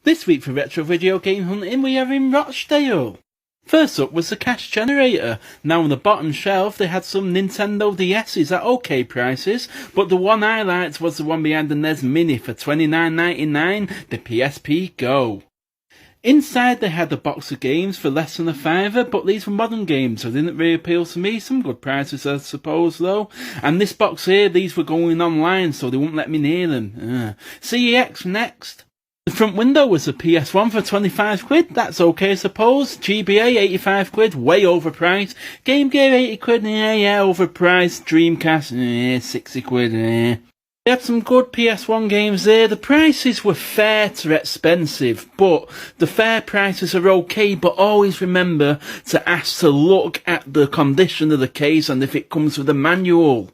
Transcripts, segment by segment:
This week for Retro Video Game Hunting we are in Rochdale. First up was the cash generator. Now on the bottom shelf they had some Nintendo DS's at okay prices, but the one I liked was the one behind the NES Mini for $29.99, the PSP Go. Inside they had a box of games for less than $5, but these were modern games, so they didn't really appeal to me. Some good prices I suppose though. And this box here, these were going online, so they wouldn't let me near them. CEX next. The front window was a PS1 for 25 quid, that's okay I suppose. GBA 85 quid, way overpriced. Game Gear 80 quid, yeah, overpriced. Dreamcast, 60 quid, They had some good PS1 games there. The prices were fair to expensive, but the fair prices are okay, but always remember to ask to look at the condition of the case and if it comes with a manual.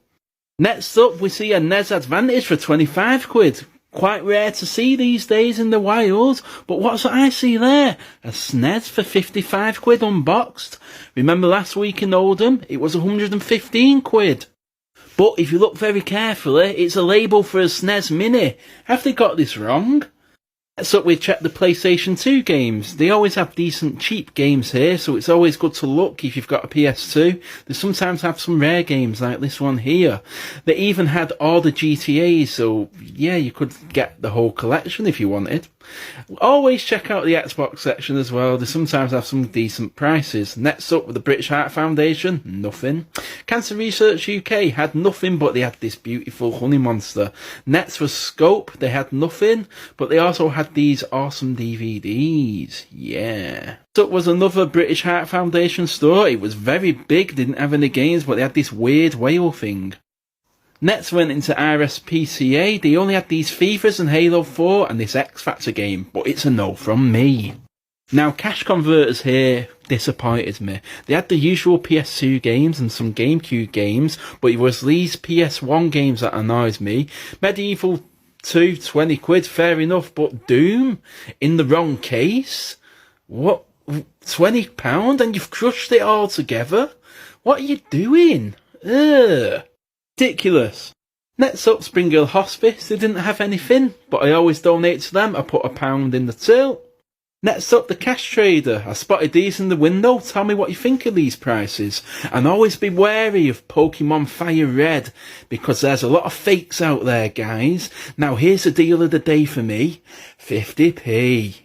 Next up we see a NES Advantage for 25 quid. Quite rare to see these days in the wild, but what's I see there? A SNES for 55 quid unboxed. Remember last week in Oldham? It was 115 quid. But if you look very carefully, it's a label for a SNES Mini. Have they got this wrong? Next up we check the PlayStation 2 games. They always have decent cheap games here, so it's always good to look if you've got a PS2. They sometimes have some rare games like this one here. They even had all the GTAs, so yeah, you could get the whole collection if you wanted. Always check out the Xbox section as well. They sometimes have some decent prices. Next up with the British Heart Foundation, nothing. Cancer Research UK had nothing, but they had this beautiful honey monster. Next was Scope, they had nothing, but they also had these awesome DVDs. Yeah. So it was another British Heart Foundation store. It was very big, didn't have any games, but they had this weird whale thing. Next went into RSPCA. They only had these FIFAs and Halo 4 and this X Factor game, but it's a no from me. Now Cash Converters here disappointed me. They had the usual PS2 games and some GameCube games, but it was these PS1 games that annoyed me. Medieval 2, 20 quid, fair enough, but Doom in the wrong case? What? £20 and you've crushed it all together? What are you doing? Ugh. Ridiculous. Next up, Spring Hill Hospice. They didn't have anything, but I always donate to them. I put £1 in the till. Next up, the Cash Trader. I spotted these in the window. Tell me what you think of these prices. And always be wary of Pokemon Fire Red, because there's a lot of fakes out there, guys. Now here's the deal of the day for me. 50p.